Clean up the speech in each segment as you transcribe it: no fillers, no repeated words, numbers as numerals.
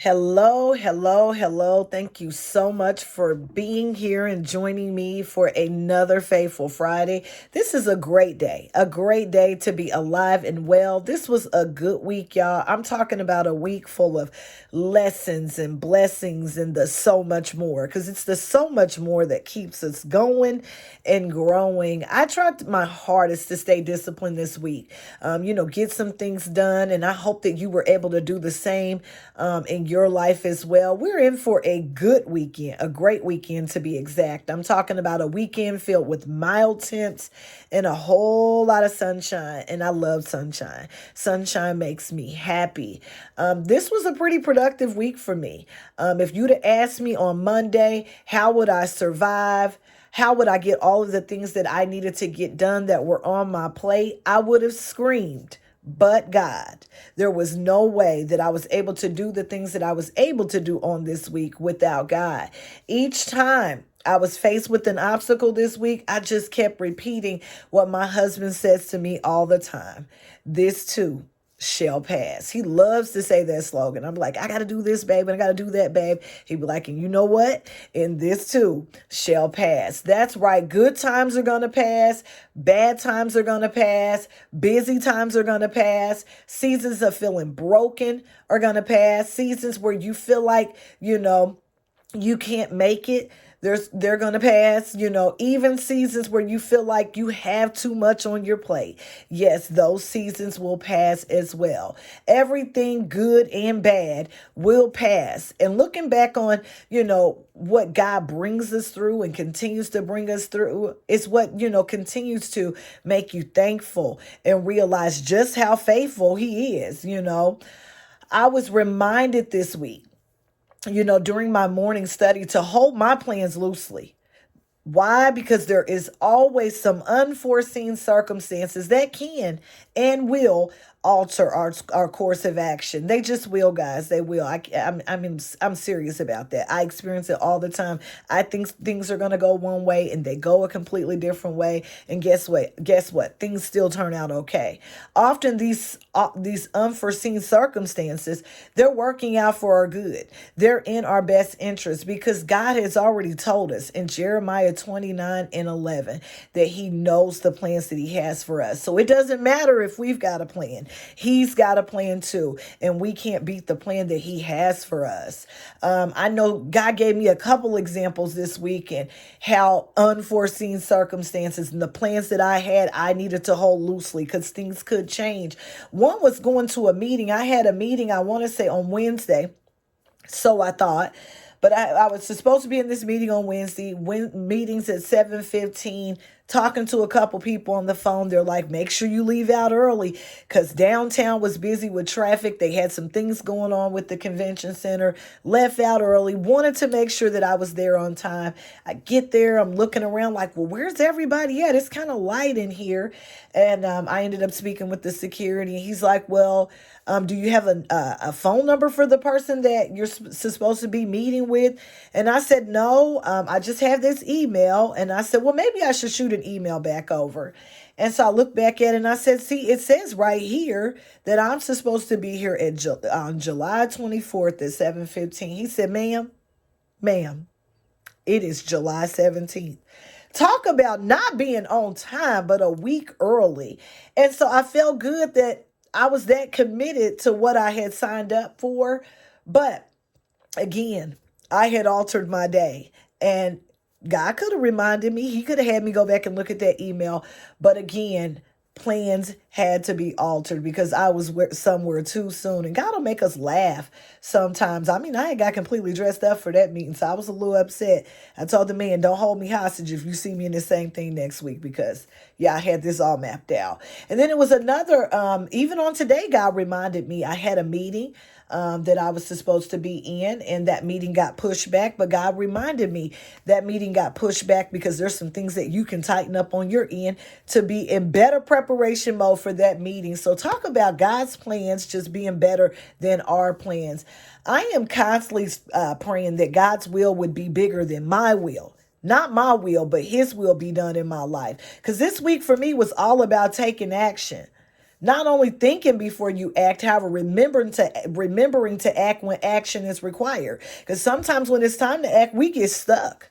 Hello, hello, hello. Thank you so much for being here and joining me for another Faithful Friday. This is a great day to be alive and well. This was a good week, y'all. I'm talking about a week full of lessons and blessings and the so much more because it's the so much more that keeps us going and growing. I tried my hardest to stay disciplined this week, get some things done, and I hope that you were able to do the same in your life as well. We're in for a good weekend, a great weekend to be exact. I'm talking about a weekend filled with mild temps and a whole lot of sunshine. And I love sunshine. Sunshine makes me happy. This was a pretty productive week for me. If you'd have asked me on Monday, how would I survive? How would I get all of the things that I needed to get done that were on my plate? I would have screamed. But God, there was no way that I was able to do the things that I was able to do on this week without God. Each time I was faced with an obstacle this week, I just kept repeating what my husband says to me all the time. This too shall pass. He loves to say that slogan. I'm like, I got to do this, babe, and I got to do that, babe. He'd be like, and you know what? And this too shall pass. That's right. Good times are going to pass. Bad times are going to pass. Busy times are going to pass. Seasons of feeling broken are going to pass. Seasons where you feel like, you can't make it. They're going to pass, even seasons where you feel like you have too much on your plate. Yes, those seasons will pass as well. Everything good and bad will pass. And looking back on, what God brings us through and continues to bring us through is what, continues to make you thankful and realize just how faithful He is. I was reminded this week, during my morning study to hold my plans loosely. Why? Because there is always some unforeseen circumstances that can and will alter our course of action. They just will, guys. They will. I'm serious about that. I experience it all the time. I think things are going to go one way and they go a completely different way. And guess what? Things still turn out okay. Often these unforeseen circumstances, they're working out for our good. They're in our best interest because God has already told us in Jeremiah 29:11 that He knows the plans that He has for us. So it doesn't matter if we've got a plan. He's got a plan too, and we can't beat the plan that He has for us. I know God gave me a couple examples this week and how unforeseen circumstances and the plans that I had, I needed to hold loosely because things could change. One was going to a meeting. I had a meeting, I want to say on Wednesday. So I thought, but I was supposed to be in this meeting on Wednesday, meetings at 7:15, talking to a couple people on the phone. They're like, make sure you leave out early because downtown was busy with traffic. They had some things going on with the convention center. Left out early, wanted to make sure that I was there on time. I get there, I'm looking around like, well, where's everybody at? It's kind of light in here. And I ended up speaking with the security. He's like, well, do you have a phone number for the person that you're supposed to be meeting with? And I said, no, I just have this email. And I said, well, maybe I should shoot an email back over. And so I looked back at it and I said, see, it says right here that I'm supposed to be here on July 24th at 7:15. He said, ma'am, it is July 17th. Talk about not being on time, but a week early. And so I felt good that I was that committed to what I had signed up for. But again, I had altered my day. And God could have reminded me. He could have had me go back and look at that email. But again, plans had to be altered because I was somewhere too soon. And God will make us laugh sometimes. I mean, I had got completely dressed up for that meeting, so I was a little upset. I told the man, don't hold me hostage if you see me in the same thing next week because, yeah, I had this all mapped out. And then it was another, even on today, God reminded me I had a meeting that I was supposed to be in, and that meeting got pushed back. But God reminded me that meeting got pushed back because there's some things that you can tighten up on your end to be in better preparation mode for that meeting. So talk about God's plans just being better than our plans. I am constantly praying that God's will would be bigger than my will. Not my will, but His will be done in my life. Because this week for me was all about taking action. Not only thinking before you act, however, remembering to act when action is required. Because sometimes when it's time to act, we get stuck.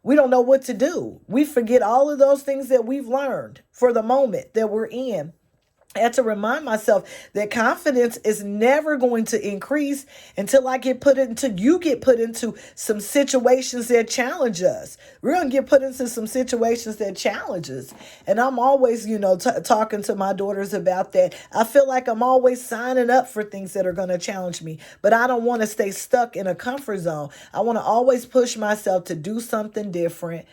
We don't know what to do. We forget all of those things that we've learned for the moment that we're in. I had to remind myself that confidence is never going to increase until you get put into some situations that challenge us. We're going to get put into some situations that challenge us. And I'm always, talking to my daughters about that. I feel like I'm always signing up for things that are going to challenge me, but I don't want to stay stuck in a comfort zone. I want to always push myself to do something different,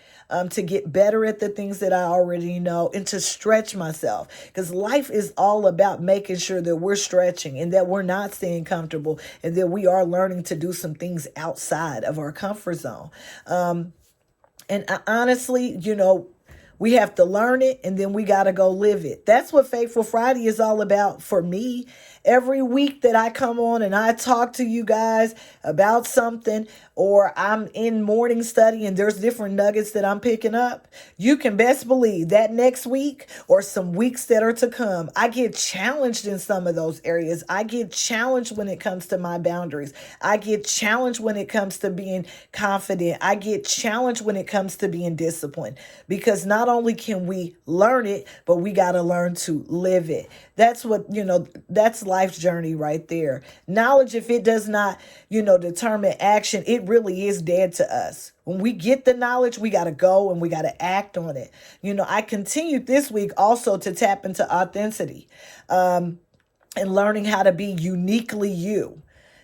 to get better at the things that I already know, and to stretch myself. Because life is all about making sure that we're stretching and that we're not staying comfortable and that we are learning to do some things outside of our comfort zone. Honestly, we have to learn it and then we got to go live it. That's what Faithful Friday is all about for me. Every week that I come on and I talk to you guys about something, or I'm in morning study and there's different nuggets that I'm picking up, you can best believe that next week or some weeks that are to come, I get challenged in some of those areas. I get challenged when it comes to my boundaries. I get challenged when it comes to being confident. I get challenged when it comes to being disciplined, because not only can we learn it, but we got to learn to live it. That's what, that's life's journey right there. Knowledge, if it does not, determine action, it really is dead to us. When we get the knowledge, we got to go and we got to act on it. I continued this week also to tap into authenticity, and learning how to be uniquely you.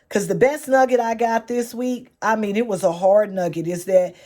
Because the best nugget I got this week, it was a hard nugget, is that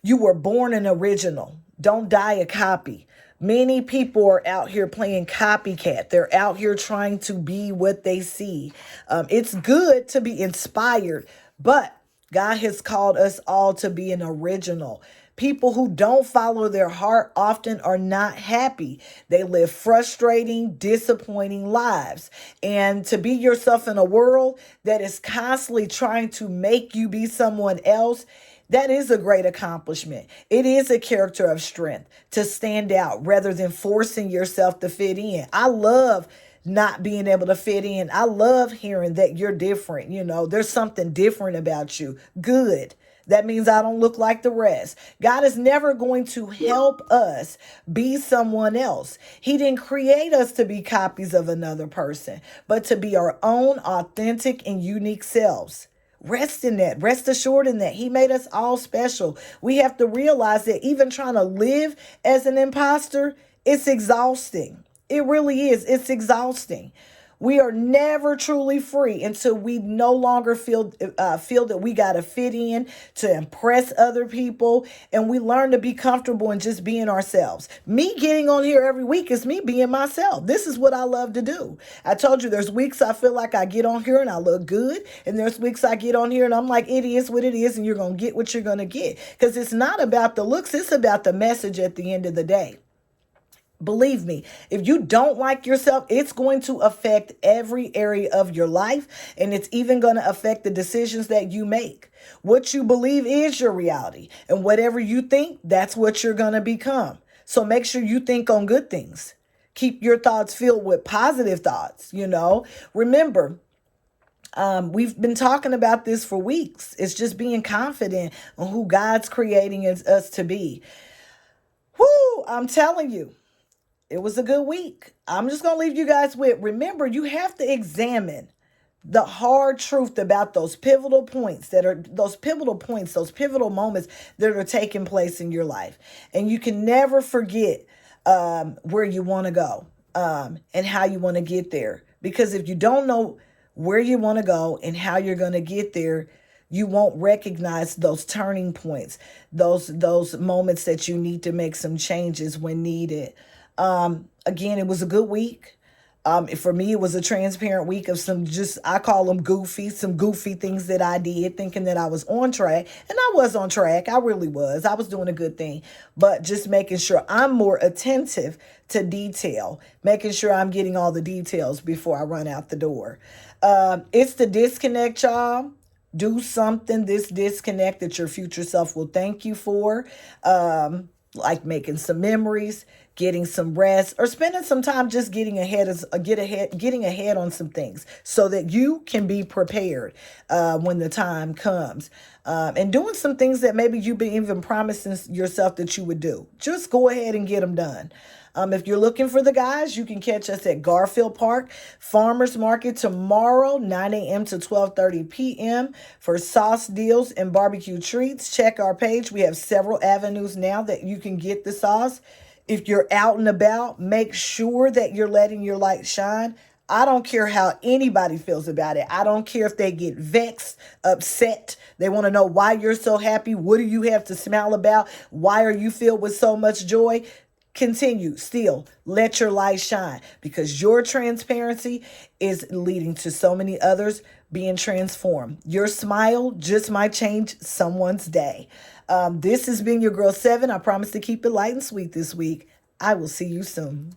you were born an original. Don't die a copy. Many people are out here playing copycat. They're out here trying to be what they see. It's good to be inspired, but God has called us all to be an original. People who don't follow their heart often are not happy. They live frustrating, disappointing lives. And to be yourself in a world that is constantly trying to make you be someone else, that is a great accomplishment. It is a character of strength to stand out rather than forcing yourself to fit in. I love not being able to fit in. I love hearing that you're different. There's something different about you. Good. That means I don't look like the rest. God is never going to help us be someone else. He didn't create us to be copies of another person, but to be our own authentic and unique selves. Rest in that. Rest assured in that. He made us all special. We have to realize that even trying to live as an imposter, it's exhausting. It really is. It's exhausting. We are never truly free until we no longer feel that we got to fit in to impress other people, and we learn to be comfortable in just being ourselves. Me getting on here every week is me being myself. This is what I love to do. I told you there's weeks I feel like I get on here and I look good, and there's weeks I get on here and I'm like, it is what it is, and you're going to get what you're going to get, because it's not about the looks. It's about the message at the end of the day. Believe me, if you don't like yourself, it's going to affect every area of your life, and it's even going to affect the decisions that you make. What you believe is your reality, and whatever you think, that's what you're going to become. So make sure you think on good things. Keep your thoughts filled with positive thoughts. Remember, we've been talking about this for weeks. It's just being confident on who God's creating us to be. Whoo, I'm telling you. It was a good week. I'm just going to leave you guys with, remember, you have to examine the hard truth about those pivotal points, those pivotal moments that are taking place in your life. And you can never forget where you want to go, and how you want to get there. Because if you don't know where you want to go and how you're going to get there, you won't recognize those turning points, those moments that you need to make some changes when needed. Again, it was a good week. For me, it was a transparent week of I call them some goofy things that I did, thinking that I was on track. And I was on track. I really was. I was doing a good thing. But just making sure I'm more attentive to detail, making sure I'm getting all the details before I run out the door. It's the disconnect, y'all. Do something, this disconnect, that your future self will thank you for. Like making some memories, getting some rest, or spending some time just getting ahead on some things so that you can be prepared when the time comes. And doing some things that maybe you've been even promising yourself that you would do. Just go ahead and get them done. If you're looking for the guys, you can catch us at Garfield Park Farmers Market tomorrow, 9 a.m. to 12:30 p.m. for sauce deals and barbecue treats. Check our page. We have several avenues now that you can get the sauce. If you're out and about, make sure that you're letting your light shine. I don't care how anybody feels about it. I don't care if they get vexed, upset. They want to know why you're so happy. What do you have to smile about? Why are you filled with so much joy? Continue, still let your light shine, because your transparency is leading to so many others being transformed. Your smile just might change someone's day. This has been your girl Seven. I promise to keep it light and sweet this week. I will see you soon.